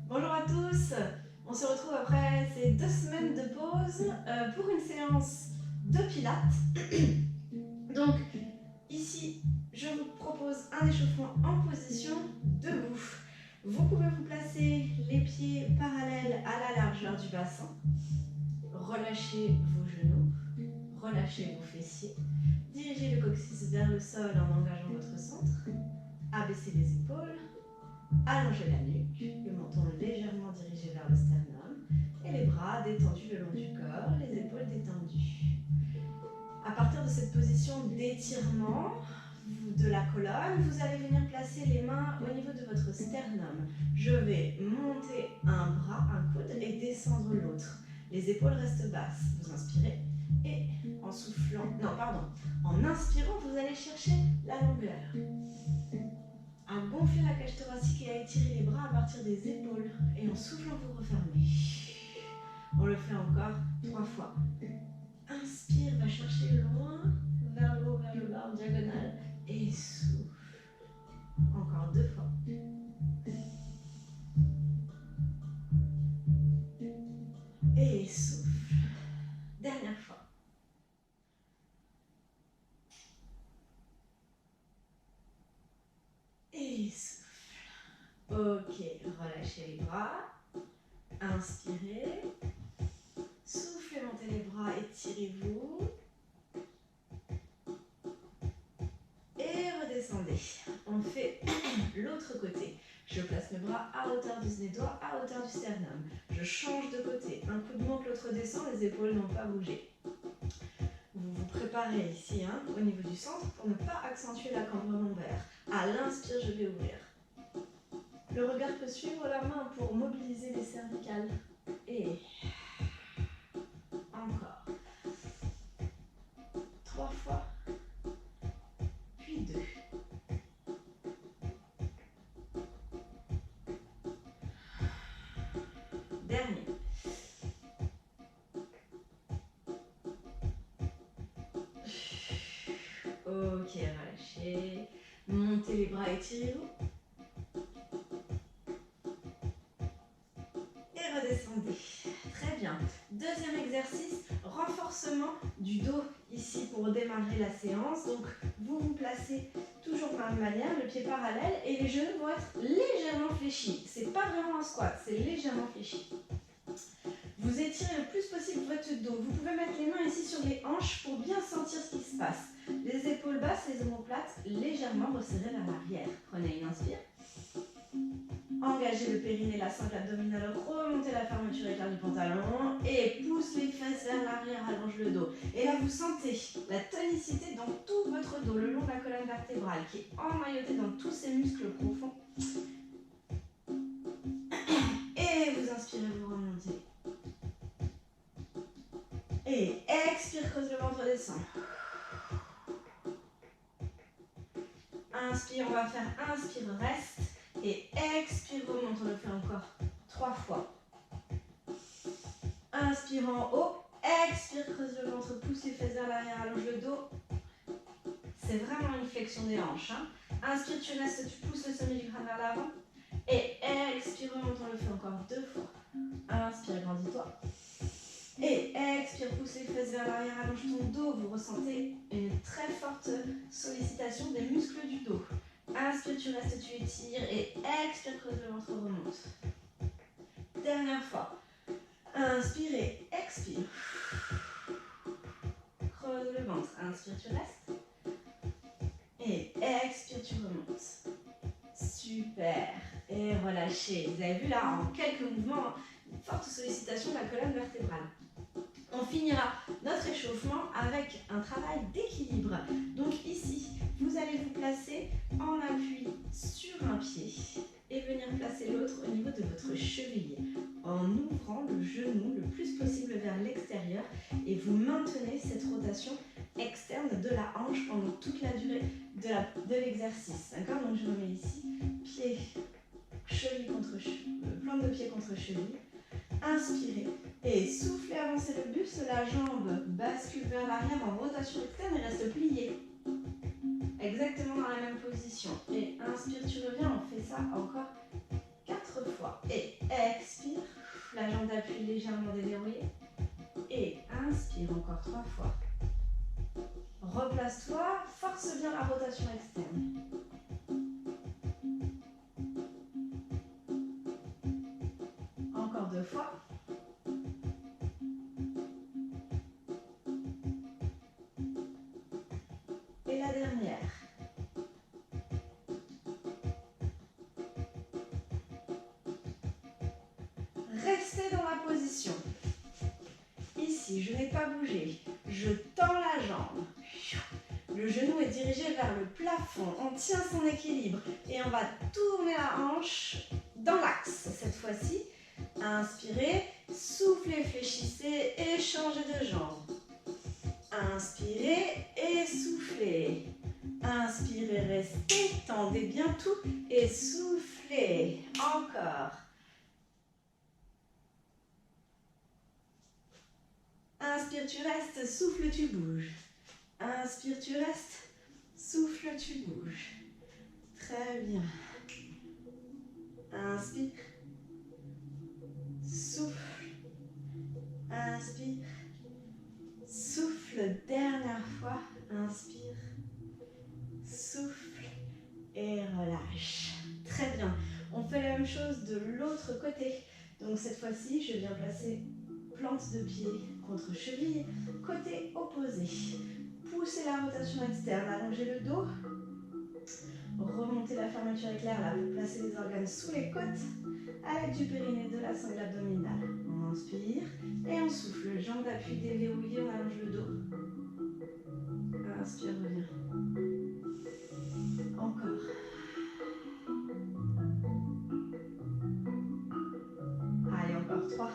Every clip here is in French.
Bonjour à tous, on se retrouve après ces 2 semaines de pause pour une séance de pilates. Donc ici, je vous propose un échauffement en position debout. Vous pouvez vous placer les pieds parallèles à la largeur du bassin. Relâchez vos genoux, relâchez vos fessiers. Dirigez le coccyx vers le sol en engageant votre centre. Abaissez les épaules. Allongez la nuque, le menton légèrement dirigé vers le sternum et les bras détendus le long du corps, les épaules détendues. À partir de cette position d'étirement de la colonne, vous allez venir placer les mains au niveau de votre sternum. Je vais monter un bras, un coude et descendre l'autre. Les épaules restent basses. Vous inspirez et en soufflant, en inspirant, vous allez chercher la longueur. À gonfler la cage thoracique et à étirer les bras à partir des épaules. Et en soufflant, vous refermez. On le fait encore 3 fois. Inspire, va chercher le loin, vers le haut, vers le bas, en diagonale. Et souffle. Encore 2 fois. Et souffle. Dernière fois. Et souffle. Ok, relâchez les bras. Inspirez. Soufflez, montez les bras, étirez-vous. Et redescendez. On fait l'autre côté. Je place mes bras à hauteur du doigt, à hauteur du sternum. Je change de côté. Un coup de monte, l'autre descend, les épaules n'ont pas bougé. Vous vous préparez ici, au niveau du centre, pour ne pas accentuer la cambrure lombaire. À l'inspire, je vais ouvrir. Le regard peut suivre la main pour mobiliser les cervicales. Et encore. 3 fois. Puis 2. Dernier. Ok, relâchez. Montez les bras, étirez-vous. Et redescendez. Très bien. Deuxième exercice, renforcement du dos ici pour démarrer la séance. Donc, vous vous placez toujours de la même manière, le pied parallèle et les genoux vont être légèrement fléchis. C'est pas vraiment un squat, c'est légèrement fléchi. Vous étirez le plus possible votre dos. Vous pouvez mettre les mains ici sur les hanches pour bien sentir ce qui se passe. Les épaules basses, les omoplates légèrement resserrées vers l'arrière. Prenez une inspire. Engagez le périnée, la cingle abdominale, remontez la fermeture éclair du pantalon et pousse les fesses vers l'arrière, allonge le dos. Et là, vous sentez la tonicité dans tout votre dos, le long de la colonne vertébrale, qui est emmaillotée dans tous ces muscles profonds. Et vous inspirez, vous remontez. Et expire, creuse le ventre, descend. Inspire, on va faire inspire, reste. Et expire, remonte, on le fait encore 3 fois. Inspire en haut, expire, creuse le ventre, pousse les fesses vers l'arrière, allonge le dos. C'est vraiment une flexion des hanches. Inspire, tu restes, tu pousses le sommet du crâne vers l'avant. Et expire, remonte, on le fait encore 2 fois. Inspire, grandis-toi. Et expire, pousse les fesses vers l'arrière, allonge ton dos. Vous ressentez une très forte sollicitation des muscles du dos. Inspire, tu restes, tu étires. Et expire, creuse le ventre, remonte. Dernière fois. Inspire et expire. Creuse le ventre. Inspire, tu restes. Et expire, tu remontes. Super. Et relâchez. Vous avez vu là, en quelques mouvements, une forte sollicitation de la colonne vertébrale. On finira notre échauffement avec un travail d'équilibre. Donc ici, vous allez vous placer en appui sur un pied et venir placer l'autre au niveau de votre cheville en ouvrant le genou le plus possible vers l'extérieur et vous maintenez cette rotation externe de la hanche pendant toute la durée de l'exercice. D'accord? Donc je remets ici, pied, cheville contre cheville, plante de pied contre cheville. Inspirez et soufflez, avancez le buste, la jambe bascule vers l'arrière en rotation externe et reste pliée. Exactement dans la même position. Et inspire, tu reviens, on fait ça encore 4 fois. Et jambe d'appui légèrement déverrouillée. Et inspire encore 3 fois. Replace-toi, force bien la rotation externe. Encore 2 fois. Et la dernière. Restez dans la position. Ici, je n'ai pas bougé. Je tends la jambe. Le genou est dirigé vers le plafond. On tient son équilibre et on va tourner la hanche dans l'axe cette fois-ci. Inspirez, soufflez, fléchissez et changez de jambe. Inspirez et soufflez. Inspirez, restez, tendez bien tout et soufflez. Encore. Inspire, tu restes, souffle, tu bouges. Inspire, tu restes, souffle, tu bouges. Très bien. Inspire, souffle, inspire, souffle, dernière fois, inspire, souffle et relâche. Très bien. On fait la même chose de l'autre côté. Donc cette fois-ci, je viens placer plante de pied contre cheville, côté opposé. Poussez la rotation externe, allongez le dos. Remontez la fermeture éclair là pour placer les organes sous les côtes à l'aide du périnée, de la sangle abdominale. On inspire et on souffle. Jambe d'appui déverrouillée, on allonge le dos. Inspire, reviens. Encore. Allez, encore 3.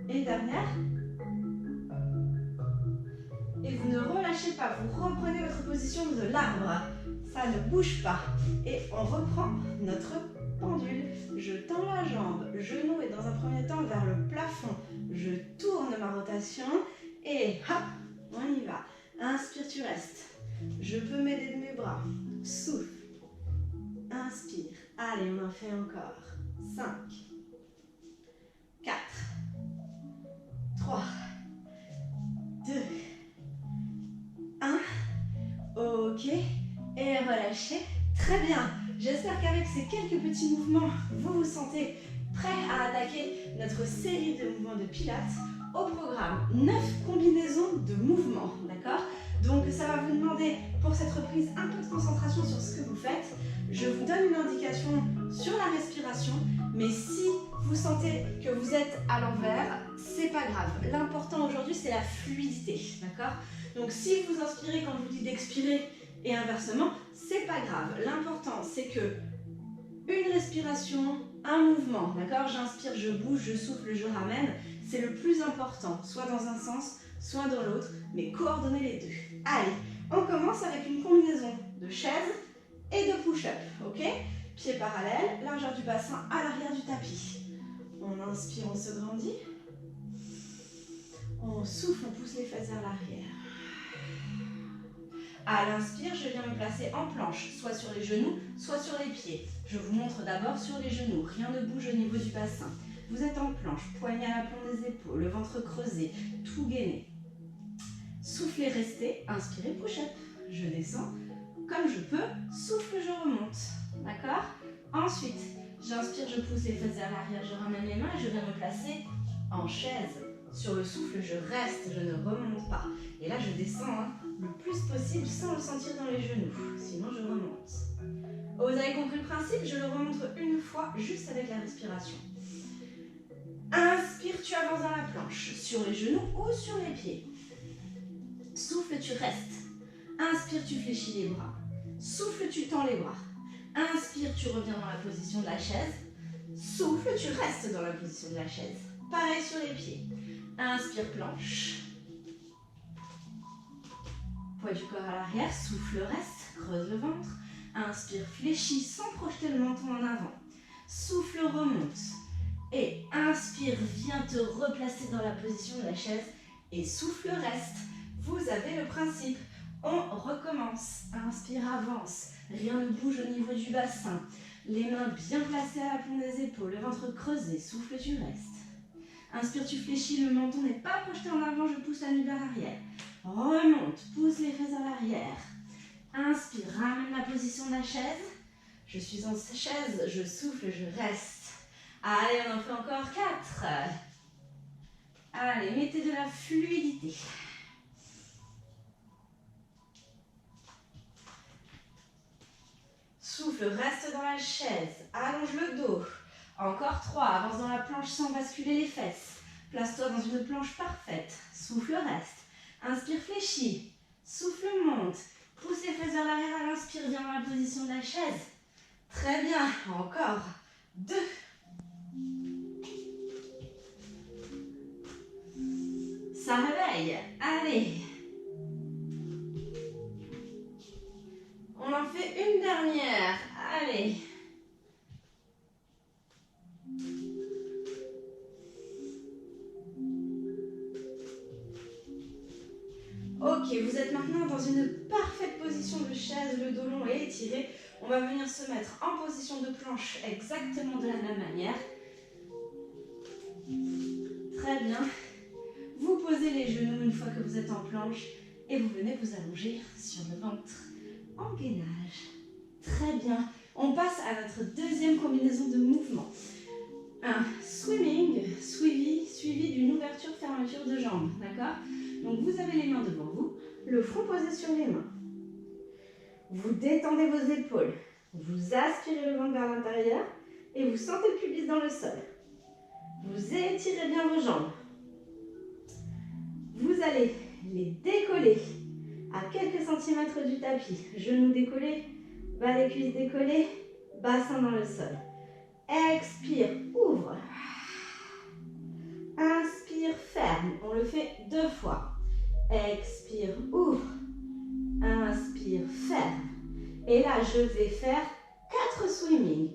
Et dernière. Et vous ne relâchez pas, vous reprenez votre position de l'arbre. Ça ne bouge pas. Et on reprend notre pendule. Je tends la jambe, genou est dans un premier temps vers le plafond. Je tourne ma rotation et hop, on y va. Inspire, tu restes. Je peux m'aider de mes bras. Souffle. Inspire. Allez, on en fait encore. 5, 4, 3, 2, 1. Ok. Et relâchez. Très bien. J'espère qu'avec ces quelques petits mouvements, vous vous sentez prêt à attaquer notre série de mouvements de Pilates. Au programme, 9 combinaisons de mouvements. D'accord ? Donc ça va vous demander pour cette reprise un peu de concentration sur ce que vous faites. Je vous donne une indication sur la respiration, mais si vous sentez que vous êtes à l'envers, c'est pas grave. L'important aujourd'hui, c'est la fluidité, d'accord? Donc si vous inspirez quand je vous dis d'expirer et inversement, c'est pas grave. L'important, c'est que une respiration, un mouvement, d'accord? J'inspire, je bouge, je souffle, je ramène. C'est le plus important, soit dans un sens, soit dans l'autre, mais coordonner les deux. Allez, on commence avec une combinaison de chaise et de push-up, ok? Pieds parallèles, largeur du bassin à l'arrière du tapis. On inspire, on se grandit. On souffle, on pousse les fesses vers l'arrière. À l'inspire, je viens me placer en planche, soit sur les genoux, soit sur les pieds. Je vous montre d'abord sur les genoux, rien ne bouge au niveau du bassin. Vous êtes en planche, poignet à l'aplomb des épaules, le ventre creusé, tout gainé. Soufflez, restez, inspirez, push-up. Je descends comme je peux, souffle, je remonte. D'accord? Ensuite, j'inspire, je pousse les fesses vers l'arrière, je ramène les mains et je viens me placer en chaise. Sur le souffle, je reste, je ne remonte pas. Et là, je descends le plus possible sans le sentir dans les genoux. Sinon, je remonte. Vous avez compris le principe? Je le remonte une fois, juste avec la respiration. Inspire, tu avances dans la planche, sur les genoux ou sur les pieds. Souffle, tu restes. Inspire, tu fléchis les bras. Souffle, tu tends les bras. Inspire, tu reviens dans la position de la chaise. Souffle, tu restes dans la position de la chaise. Pareil sur les pieds. Inspire, planche. Poids du corps à l'arrière. Souffle, reste. Creuse le ventre. Inspire, fléchis sans projeter le menton en avant. Souffle, remonte. Et inspire, viens te replacer dans la position de la chaise. et souffle, reste. Vous avez le principe. On recommence. Inspire, avance. Rien ne bouge au niveau du bassin. Les mains bien placées à l'aplomb des épaules, le ventre creusé, souffle, tu restes. Inspire, tu fléchis, le menton n'est pas projeté en avant, je pousse la nuque vers l'arrière. Remonte, pousse les fesses vers l'arrière. Inspire, ramène la position de la chaise. Je suis en chaise, je souffle, je reste. Allez, on en fait encore 4. Allez, mettez de la fluidité. Souffle, reste dans la chaise, allonge le dos. Encore 3, avance dans la planche sans basculer les fesses. Place-toi dans une planche parfaite. Souffle, reste. Inspire, fléchis. Souffle, monte. Pousse les fesses vers l'arrière à l'inspire, viens dans la position de la chaise. Très bien, encore 2. Ça réveille, allez. On en fait une dernière, allez. Ok, vous êtes maintenant dans une parfaite position de chaise, le dos long et étiré. On va venir se mettre en position de planche exactement de la même manière. Très bien. Vous posez les genoux une fois que vous êtes en planche et vous venez vous allonger sur le ventre en gainage. Très bien. On passe à notre deuxième combinaison de mouvements. Un swimming suivi d'une ouverture-fermeture de jambes. D'accord? Donc vous avez les mains devant vous, le front posé sur les mains. Vous détendez vos épaules. Vous aspirez le ventre vers l'intérieur et vous sentez le pubis dans le sol. Vous étirez bien vos jambes. Vous allez les décoller à quelques centimètres du tapis. Genoux décollés, bas des cuisses décollés, bassin dans le sol. Expire, ouvre. Inspire, ferme. On le fait 2 fois. Expire, ouvre. Inspire, ferme. Et là, je vais faire 4 swimming.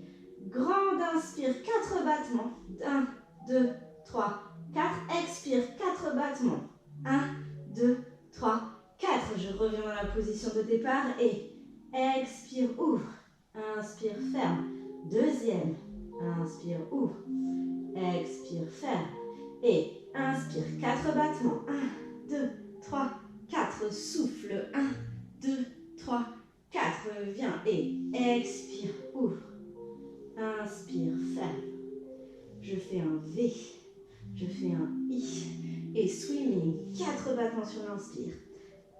Grande inspire, 4 battements. 1, 2, 3, 4. Expire, 4 battements. 1, 2, 3, 4. Je reviens dans la position de départ et expire, ouvre. Inspire, ferme. Deuxième. Inspire, ouvre. Expire, ferme. Et inspire, 4 battements. 1, 2, 3, 4. Souffle. 1, 2, 3, 4. Viens et expire, ouvre. Inspire, ferme. Je fais un V. Je fais un I. Et swimming. 4 battements sur l'inspire.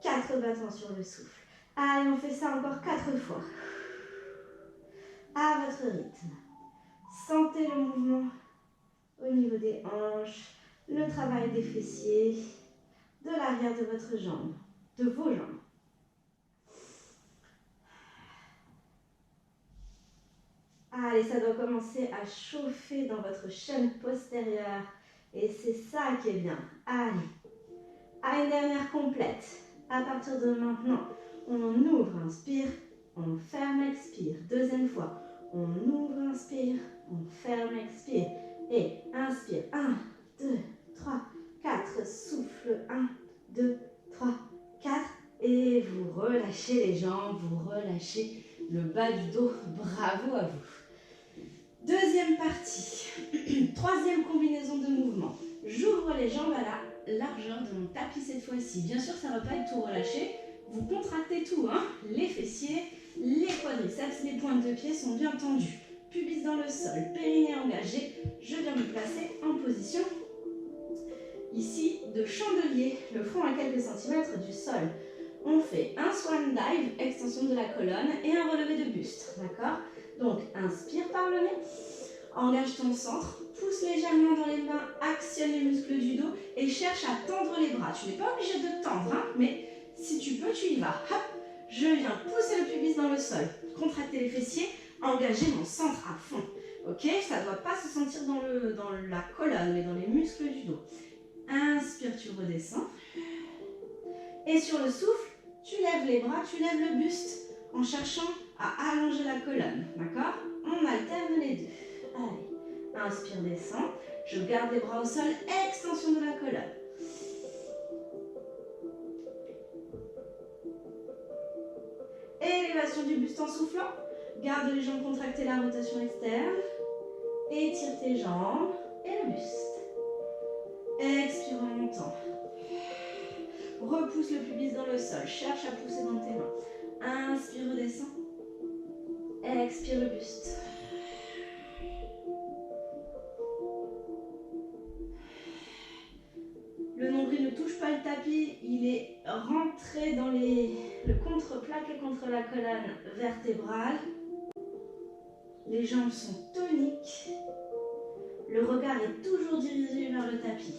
4 battements sur le souffle. Allez, on fait ça encore 4 fois. À votre rythme. Sentez le mouvement au niveau des hanches, le travail des fessiers, de l'arrière de votre jambe, de vos jambes. Allez, ça doit commencer à chauffer dans votre chaîne postérieure. Et c'est ça qui est bien. Allez, à une dernière complète. À partir de maintenant, on ouvre, inspire, on ferme, expire. Deuxième fois, on ouvre, inspire, on ferme, expire. Et inspire, 1, 2, 3, 4. Souffle, 1, 2, 3, 4. Et vous relâchez les jambes, vous relâchez le bas du dos. Bravo à vous. Deuxième partie. Troisième combinaison de mouvements. J'ouvre les jambes à la largeur de mon tapis cette fois-ci. Bien sûr, ça ne va pas être tout relâché. Vous contractez tout, hein. Les fessiers, les quadriceps, les pointes de pied sont bien tendues. Pubis dans le sol, périnée engagé. Je viens me placer en position ici de chandelier, le front à quelques centimètres du sol. On fait un swan dive, extension de la colonne et un relevé de buste. D'accord? Donc, inspire par le nez, engage ton centre, pousse légèrement dans les mains, actionne les muscles du dos et cherche à tendre les bras. Tu n'es pas obligé de tendre, hein, mais si tu peux, tu y vas. Hop, je viens pousser le pubis dans le sol, contracter les fessiers, engager mon centre à fond. Ok, ça ne doit pas se sentir dans la colonne, mais dans les muscles du dos. Inspire, tu redescends. Et sur le souffle, tu lèves les bras, tu lèves le buste en cherchant à allonger la colonne. D'accord? On alterne les deux. Allez, inspire, descends. Je garde les bras au sol, extension de la colonne. juste en soufflant. Garde les jambes contractées, la rotation externe. Étire tes jambes et le buste. Expire en montant. Repousse le pubis dans le sol. Cherche à pousser dans tes mains. Inspire, redescends. Expire le buste. Le nombril ne touche pas le tapis, il est rentré dans le plaqué contre la colonne vertébrale. Les jambes sont toniques. Le regard est toujours dirigé vers le tapis.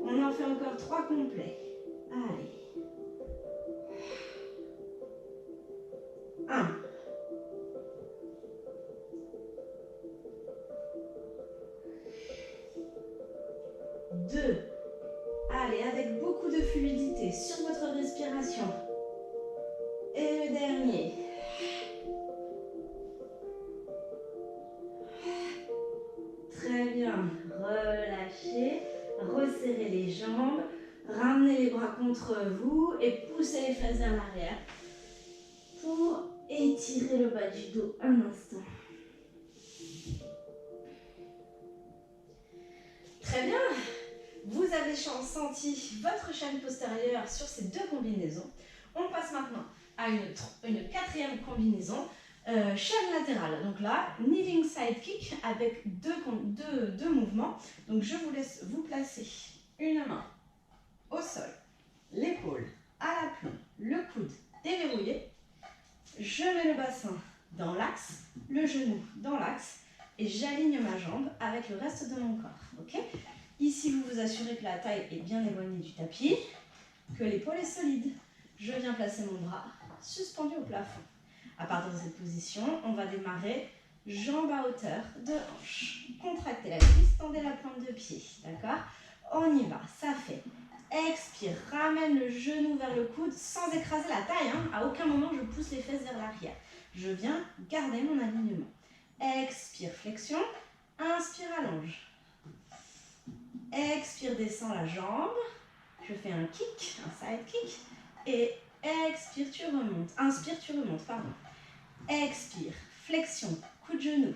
On en fait encore 3 complets. Allez. 1. 2. Allez, avec beaucoup de fluidité sur votre respiration. Et le dernier. Très bien. Relâchez. Resserrez les jambes. Ramenez les bras contre vous et poussez les fesses vers l'arrière pour étirer le bas du dos un instant. Très bien. Vous avez senti votre chaîne postérieure sur ces 2 combinaisons. On passe maintenant à une 4e combinaison, chaîne latérale. Donc là, kneeling side kick avec deux mouvements. Donc je vous laisse vous placer une main au sol, l'épaule à l'aplomb, le coude déverrouillé. Je mets le bassin dans l'axe, le genou dans l'axe et j'aligne ma jambe avec le reste de mon corps. Ok ? Ici, vous vous assurez que la taille est bien éloignée du tapis, que l'épaule est solide. Je viens placer mon bras suspendu au plafond. À partir de cette position, on va démarrer jambes à hauteur de hanche. Contractez la cuisse, tendez la pointe de pied. D'accord ? On y va. Ça fait expire, ramène le genou vers le coude sans écraser la taille. À aucun moment, je pousse les fesses vers l'arrière. Je viens garder mon alignement. Expire, flexion. Inspire, allonge. Expire, descends la jambe. Je fais un kick, un side kick. Et expire, tu remontes. Inspire, tu remontes, pardon. Expire, flexion, coup de genou.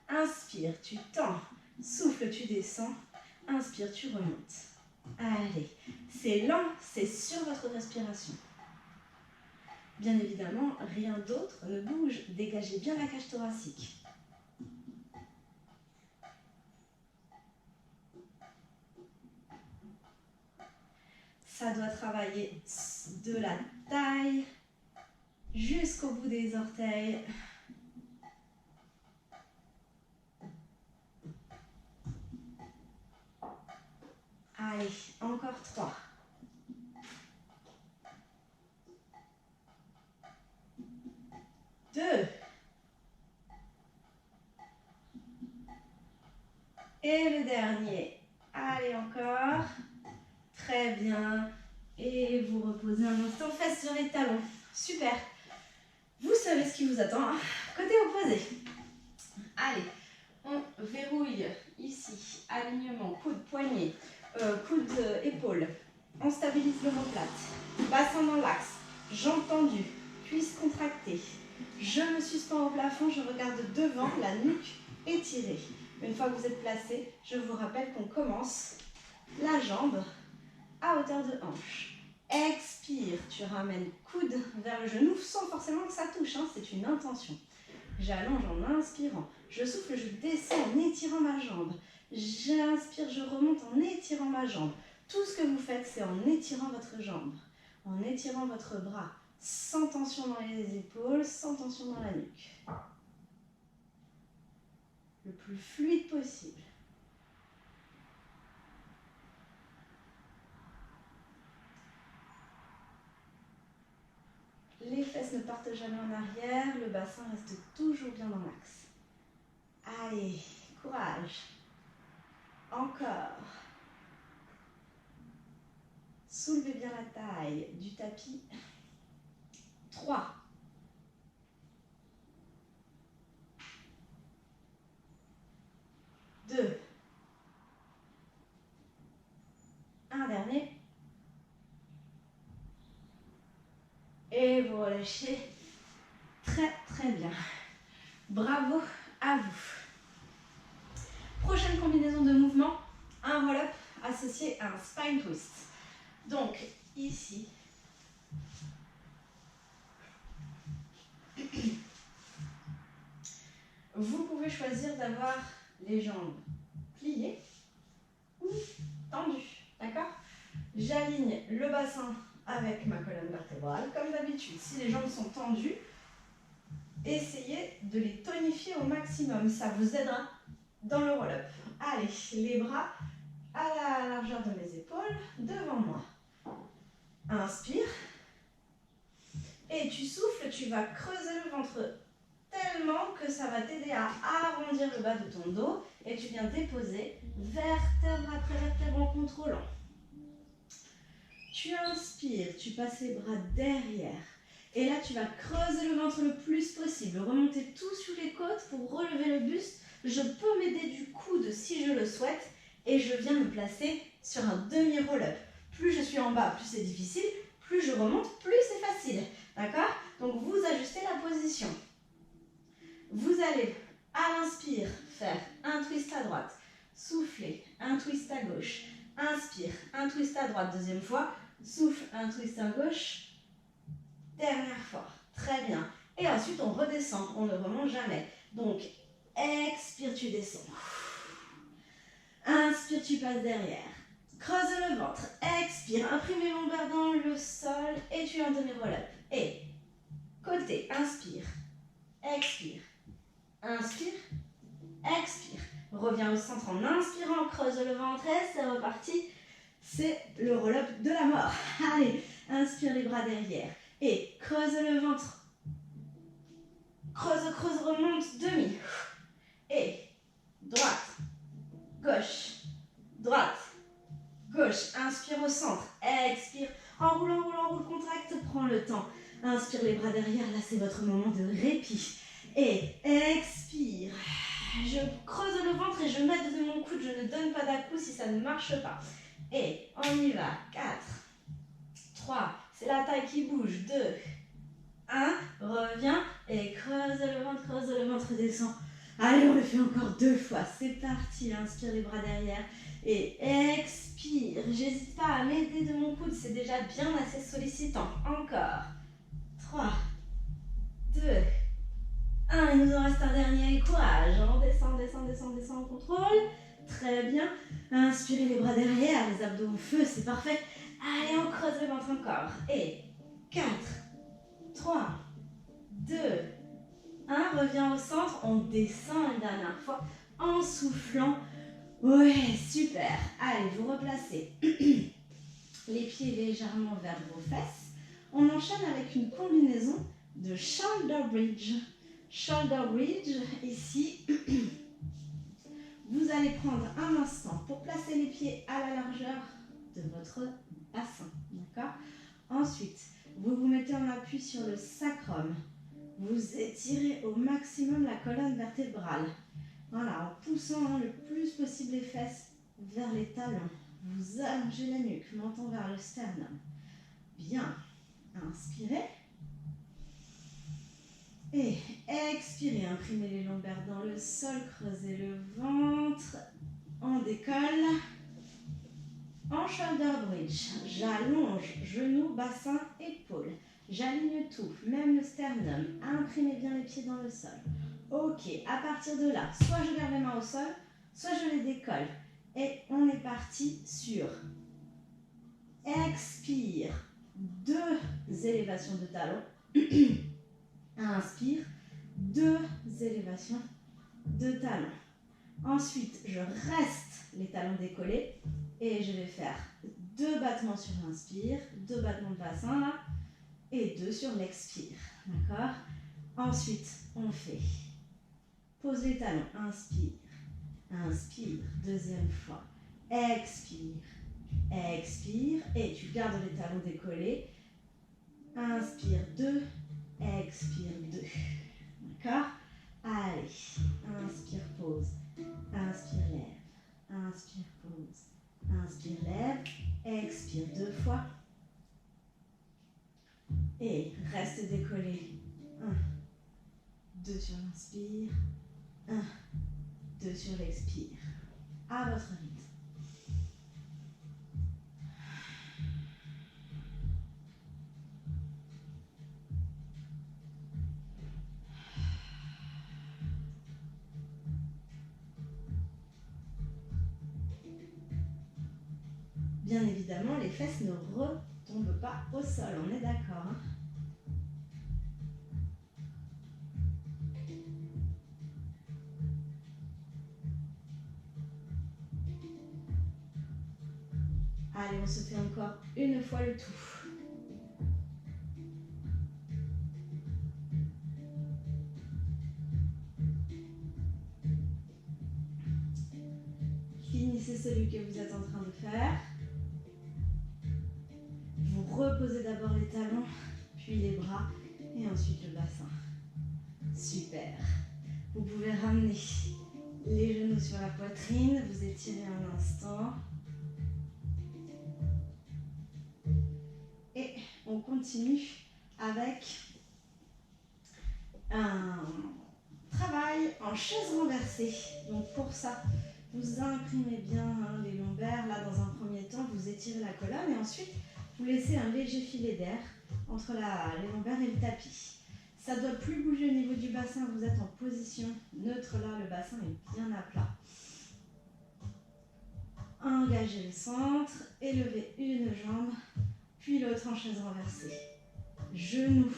Inspire, tu tends. Souffle, tu descends. Inspire, tu remontes. Allez, c'est lent, c'est sur votre respiration. Bien évidemment, rien d'autre ne bouge. Dégagez bien la cage thoracique. Ça doit travailler de la taille jusqu'au bout des orteils. Allez, encore 3. 2. Et le dernier. Allez, encore. Très bien. Et vous reposez un instant, fesses sur les talons. Super. Vous savez ce qui vous attend. Côté opposé. Allez, on verrouille ici. Alignement, coude, poignet, coude, épaule. On stabilise l'omoplate. Bassin dans l'axe. Jambes tendues. Cuisses contractées. Je me suspends au plafond. Je regarde devant, la nuque étirée. Une fois que vous êtes placé, je vous rappelle qu'on commence la jambe à hauteur de hanche. Expire, tu ramènes coude vers le genou sans forcément que ça touche, c'est une intention. J'allonge en inspirant, je souffle, je descends en étirant ma jambe. J'inspire, je remonte en étirant ma jambe. Tout ce que vous faites, c'est en étirant votre jambe, en étirant votre bras, sans tension dans les épaules, sans tension dans la nuque. Le plus fluide possible. Les fesses ne partent jamais en arrière, le bassin reste toujours bien dans l'axe. Allez, courage. Encore. Soulevez bien la taille du tapis. 3. 2. Un dernier. Et vous relâchez très Très bien. Bravo à vous. Prochaine combinaison de mouvements, un roll-up associé à un spine twist. Donc, ici, vous pouvez choisir d'avoir les jambes pliées ou tendues, d'accord? J'aligne le bassin avec ma colonne vertébrale, comme d'habitude. Si les jambes sont tendues, essayez de les tonifier au maximum, ça vous aidera dans le roll-up. Allez, les bras à la largeur de mes épaules, devant moi. Inspire. Et tu souffles, tu vas creuser le ventre tellement que ça va t'aider à arrondir le bas de ton dos et tu viens déposer vertèbre après vertèbre en contrôlant. Tu inspires, tu passes les bras derrière et là tu vas creuser le ventre le plus possible, remonter tout sur les côtes pour relever le buste. Je peux m'aider du coude si je le souhaite et je viens me placer sur un demi-roll-up. Plus je suis en bas, plus c'est difficile, plus je remonte, plus c'est facile. D'accord? Donc vous ajustez la position. Vous allez, à l'inspire, faire un twist à droite, souffler, un twist à gauche, inspire, un twist à droite, deuxième fois, souffle, un twist à gauche, dernière fois. Très bien. Et ensuite, on redescend, on ne remonte jamais. Donc, expire, tu descends. Inspire, tu passes derrière. Creuse le ventre, expire, imprime les lombaires dans le sol et tu es en demi-roll-up. Et côté, inspire, expire, inspire, expire. Reviens au centre en inspirant, creuse le ventre et c'est reparti. C'est le roll-up de la mort. Allez, inspire les bras derrière et creuse le ventre. Creuse, creuse, remonte, demi. Et droite, gauche, droite, gauche. Inspire au centre, expire. Enroule, enroule, enroule, contracte, prends le temps. Inspire les bras derrière, là c'est votre moment de répit. Et expire. Je creuse le ventre et je m'aide de mon coude, je ne donne pas d'à-coup si ça ne marche pas. Et on y va. 4, 3, c'est la taille qui bouge. 2, 1, reviens et creuse le ventre, descend. Allez, on le fait encore 2 fois. C'est parti, inspire les bras derrière et expire. J'hésite pas à m'aider de mon coude, c'est déjà bien assez sollicitant. Encore. 3, 2, 1, il nous en reste un dernier, et courage. On descend, descend, descend, descend, on contrôle. Très bien. Inspirez les bras derrière, les abdos au feu, c'est parfait. Allez, on creuse le ventre encore. Et 4, 3, 2, 1, reviens au centre. On descend une dernière fois en soufflant. Ouais, super. Allez, vous replacez les pieds légèrement vers vos fesses. On enchaîne avec une combinaison de shoulder bridge. Shoulder bridge, ici, vous allez prendre un instant pour placer les pieds à la largeur de votre bassin, d'accord? Ensuite, vous vous mettez en appui sur le sacrum. Vous étirez au maximum la colonne vertébrale. Voilà, en poussant le plus possible les fesses vers les talons. Vous allongez la nuque, menton vers le sternum. Bien, inspirez. Et expirez, imprimez les lombaires dans le sol, creusez le ventre, on décolle. En shoulder bridge, j'allonge genoux, bassin, épaules. J'aligne tout, même le sternum. Imprimez bien les pieds dans le sol. Ok, à partir de là, soit je garde les mains au sol, soit je les décolle. Et on est parti sur expire, 2 élévations de talons. Inspire, 2 élévations de talons. Ensuite, je reste les talons décollés et je vais faire 2 battements sur l'inspire, 2 battements de bassin là, et 2 sur l'expire. D'accord? Ensuite, on fait pose les talons, inspire, inspire, deuxième fois, expire, expire, et tu gardes les talons décollés. Inspire 2, expire 2. D'accord? Allez, inspire, pause, inspire, lève, inspire, pause, inspire, lève, expire 2 fois. Et reste décollé. 1, 2 sur l'inspire. 1, 2 sur l'expire. À votre rythme. Bien évidemment, les fesses ne retombent pas au sol, on est d'accord, hein? Allez, on se fait encore une fois le tout. Finissez celui que vous êtes en train de faire. Vous reposez d'abord les talons, puis les bras, et ensuite le bassin. Super. Vous pouvez ramener les genoux sur la poitrine, vous étirez un instant. Et on continue avec un travail en chaise renversée. Donc pour ça, vous imprimez bien les lombaires. Là, dans un premier temps, vous étirez la colonne et ensuite, vous laissez un léger filet d'air entre les lombaires et le tapis. Ça ne doit plus bouger au niveau du bassin. Vous êtes en position neutre là. Le bassin est bien à plat. Engagez le centre. Élevez une jambe, puis l'autre en chaise renversée. Genoux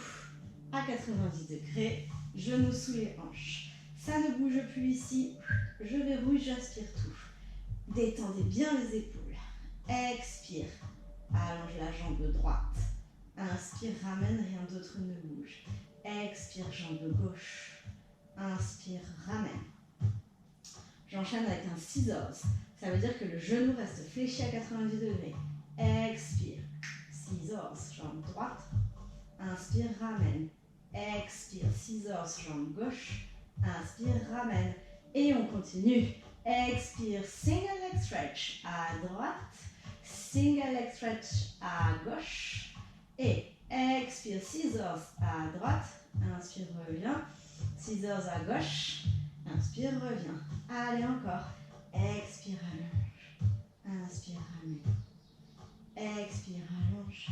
à 90 degrés. Genoux sous les hanches. Ça ne bouge plus ici. Je verrouille, j'aspire tout. Détendez bien les épaules. Expire. Allonge la jambe droite. Inspire, ramène, rien d'autre ne bouge. Expire, jambe gauche. Inspire, ramène. J'enchaîne avec un scissors. Ça veut dire que le genou reste fléchi à 90 degrés. Expire. Scissors, jambe droite. Inspire, ramène. Expire, scissors, jambe gauche. Inspire, ramène. Et on continue. Expire, single leg stretch à droite. Single leg stretch à gauche. Et expire, scissors à droite. Inspire, reviens. Scissors à gauche. Inspire, reviens. Allez, encore. Expire, allonge. Inspire, ramène. Expire, allonge.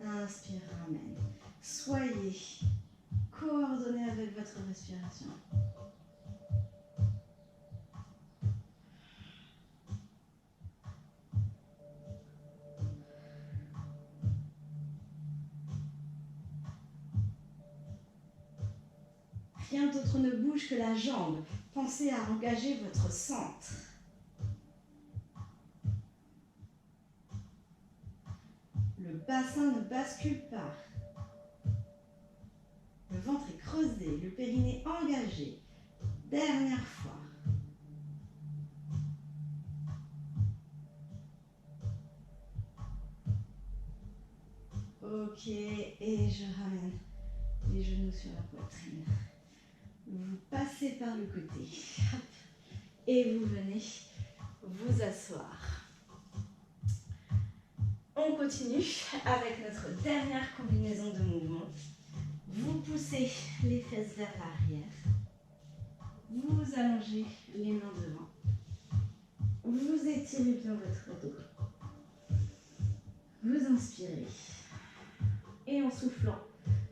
Inspire, ramène. Soyez coordonnés avec votre respiration. Rien d'autre ne bouge que la jambe. Pensez à engager votre centre. Le bassin ne bascule pas. Le ventre est creusé, le périnée engagé. Dernière fois. Ok, et je ramène les genoux sur la poitrine. Vous passez par le côté. Hop, et vous venez vous asseoir. On continue avec notre dernière combinaison de mouvements. Vous poussez les fesses vers l'arrière. Vous allongez les mains devant. Vous étirez bien votre dos. Vous inspirez. Et en soufflant,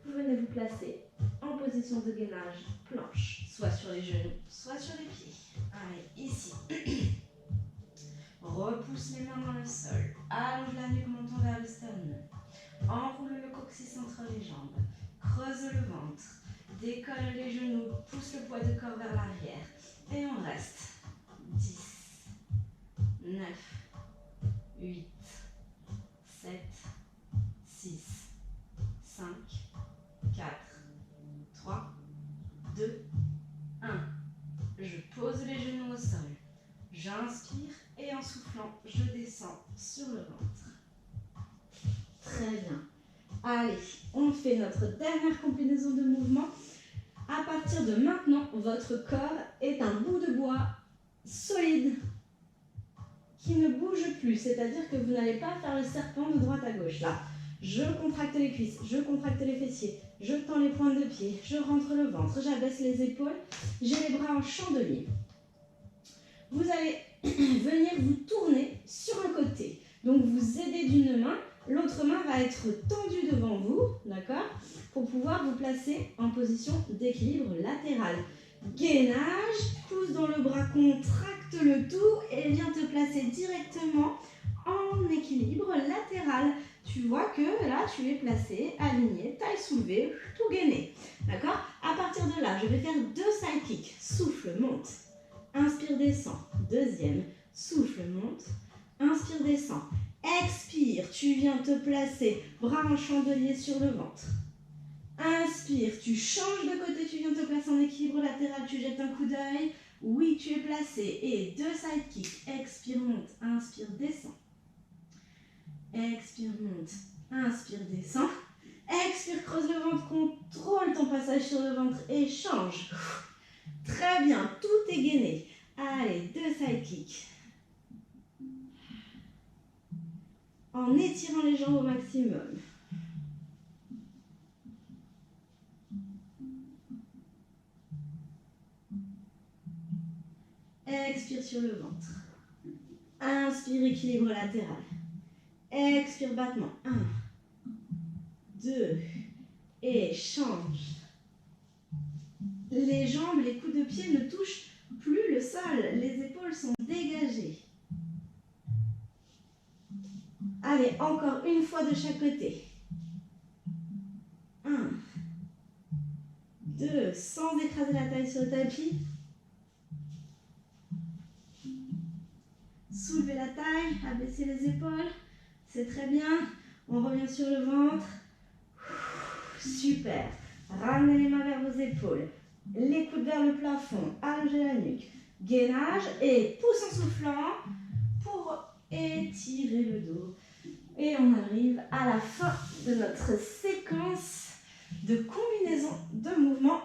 vous venez vous placer en position de gainage planche, soit sur les genoux, soit sur les pieds. Allez, ici. Repousse les mains dans le sol. Allonge la nuque, montant vers le sternum. Enroule le coccyx entre les jambes. Creuse le ventre. Décolle les genoux. Pousse le poids de corps vers l'arrière. Et on reste. 10, 9, 8, 7, 6, 5, 4, 3, 2, 1. Je pose les genoux au sol. J'inspire et en soufflant, je descends sur le ventre. Très bien. Allez, on fait notre dernière combinaison de mouvements. À partir de maintenant, votre corps est un bout de bois solide qui ne bouge plus. C'est-à-dire que vous n'allez pas faire le serpent de droite à gauche. Là, je contracte les cuisses, je contracte les fessiers. je tends les pointes de pied, je rentre le ventre, j'abaisse les épaules, j'ai les bras en chandelier. Vous allez venir vous tourner sur un côté. Donc vous aidez d'une main, l'autre main va être tendue devant vous, d'accord, pour pouvoir vous placer en position d'équilibre latéral. Gainage, pousse dans le bras, contracte le tout et viens te placer directement en équilibre latéral. Tu vois que là, tu es placé, aligné, taille soulevée, tout gainé. D'accord? À partir de là, je vais faire 2 side kicks. Souffle, monte. Inspire, descend. Deuxième. Souffle, monte. Inspire, descend. Expire, tu viens te placer, bras en chandelier sur le ventre. Inspire, tu changes de côté, tu viens te placer en équilibre latéral, tu jettes un coup d'œil. Oui, tu es placé. Et 2 side kicks. Expire, monte. Inspire, descend. Expire, monte. Inspire, descend. Expire, creuse le ventre, contrôle ton passage sur le ventre et change. Très bien, tout est gainé. Allez, 2 side kicks. En étirant les jambes au maximum. Expire sur le ventre. Inspire, équilibre latéral. Expire, battement. 1, 2, et change. Les jambes, les coudes de pied ne touchent plus le sol. Les épaules sont dégagées. Allez, encore une fois de chaque côté. 1, 2, sans écraser la taille sur le tapis. Soulevez la taille, abaissez les épaules. C'est très bien. On revient sur le ventre. Super. Ramenez les mains vers vos épaules. Les coudes vers le plafond. Allongez la nuque. Gainage et pousse en soufflant pour étirer le dos. Et on arrive à la fin de notre séquence de combinaison de mouvements.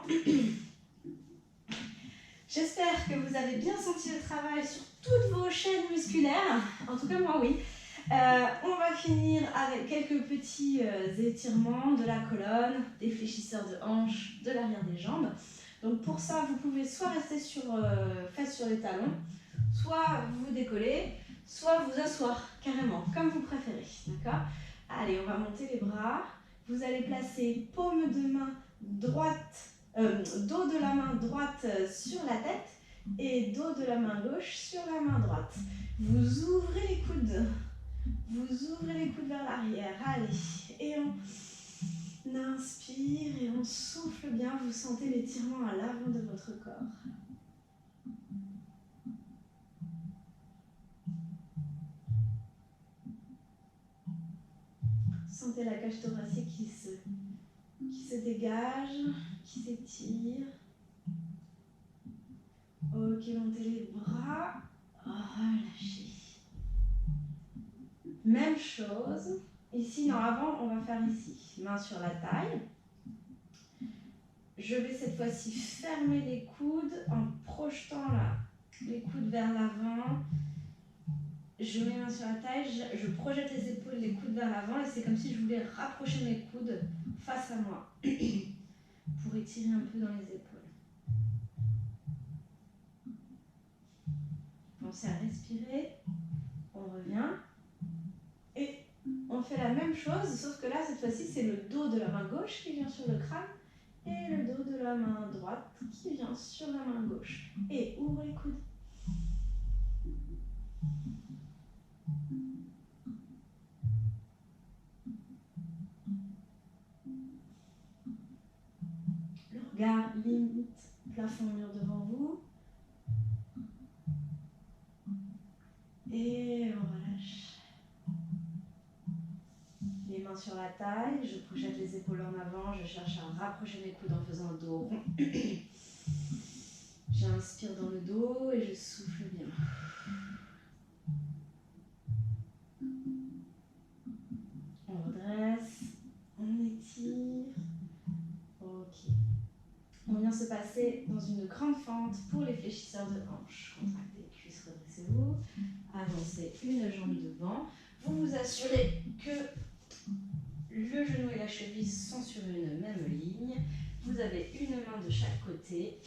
J'espère que vous avez bien senti le travail sur toutes vos chaînes musculaires. En tout cas, moi, oui. On va finir avec quelques petits étirements de la colonne, des fléchisseurs de hanches, de l'arrière des jambes. Donc pour ça, vous pouvez soit rester fesses sur les talons, soit vous décoller, soit vous asseoir carrément, comme vous préférez. D'accord? Allez, on va monter les bras. Vous allez placer paume de main droite, dos de la main droite sur la tête et dos de la main gauche sur la main droite. Vous ouvrez les coudes. Vous ouvrez les coudes vers l'arrière. Allez, et on inspire et on souffle bien. Vous sentez l'étirement à l'avant de votre corps. Sentez la cage thoracique qui se dégage, qui s'étire. Ok, montez les bras. Relâchez. Même chose. Ici, non, avant, on va faire ici. Main sur la taille. Je vais cette fois-ci fermer les coudes en projetant les coudes vers l'avant. Je mets main sur la taille, je projette les épaules, les coudes vers l'avant et c'est comme si je voulais rapprocher mes coudes face à moi pour étirer un peu dans les épaules. Pensez à respirer. On revient. Et on fait la même chose, sauf que là, cette fois-ci, c'est le dos de la main gauche qui vient sur le crâne et le dos de la main droite qui vient sur la main gauche. Et ouvre les coudes. Le regard limite plafond mur devant vous. Et on relâche. Les mains sur la taille, je projette les épaules en avant, je cherche à rapprocher mes coudes en faisant un dos rond. J'inspire dans le dos et je souffle bien. On redresse, on étire. Ok. On vient se passer dans une grande fente pour les fléchisseurs de hanches. Contractez les cuisses, redressez-vous. Avancez une jambe devant. Vous vous assurez que le genou et la cheville sont sur une même ligne. Vous avez une main de chaque côté,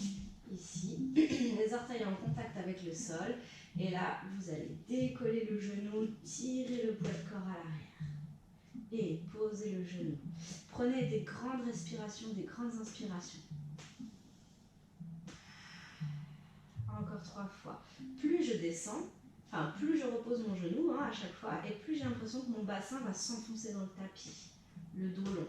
ici, les orteils en contact avec le sol. Et là, vous allez décoller le genou, tirer le poids de corps à l'arrière. Et posez le genou. Prenez des grandes respirations, des grandes inspirations. Encore 3 fois. Plus je descends, enfin plus je repose mon genou à chaque fois, et plus j'ai l'impression que mon bassin va s'enfoncer dans le tapis. Le dos long.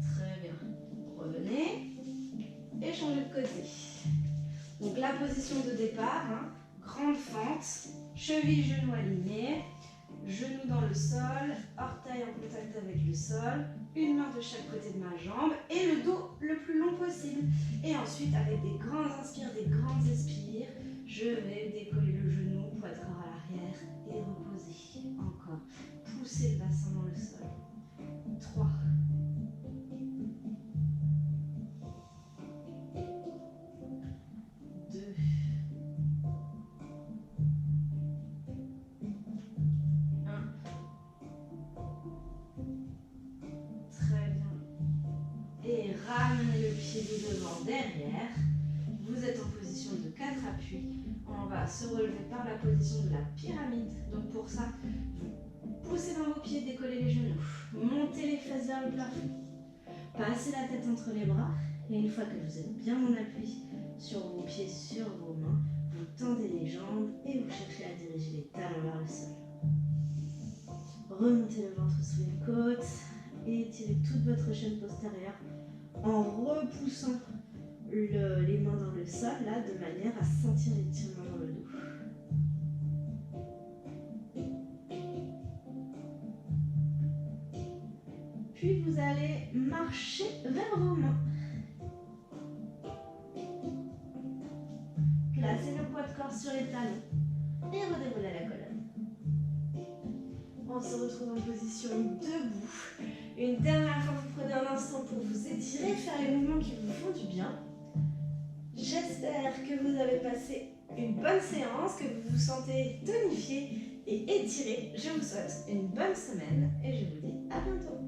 Très bien. Revenez et changez de côté. Donc la position de départ, grande fente, cheville, genou alignés, genou dans le sol, orteil en contact avec le sol, une main de chaque côté de ma jambe et le dos le plus long possible. Et ensuite, avec des grandes inspires, des grandes expires, je vais décoller le genou, poids de corps à l'arrière et reposer. Encore. Poussez le bassin dans le sol. 3. 2. 1. Très bien. Et ramenez le pied de devant derrière. Vous êtes en position de 4 appuis. On va se relever par la position de la pyramide. Donc pour ça, vous poussez dans vos pieds, décollez les genoux. Montez les fesses vers le plafond. Passez la tête entre les bras. Et une fois que vous êtes bien en appui sur vos pieds, sur vos mains, vous tendez les jambes et vous cherchez à diriger les talons vers le sol. Remontez le ventre sous les côtes et étirez toute votre chaîne postérieure en repoussant les mains dans le sol, là, de manière à sentir l'étirement dans le dos. Puis vous allez marcher vers vos mains. Placez le poids de corps sur les talons et redéroulez la colonne. On se retrouve en position debout. Une dernière fois, vous prenez un instant pour vous étirer, faire les mouvements qui vous font du bien. J'espère que vous avez passé une bonne séance, que vous vous sentez tonifié et étiré. Je vous souhaite une bonne semaine et je vous dis à bientôt.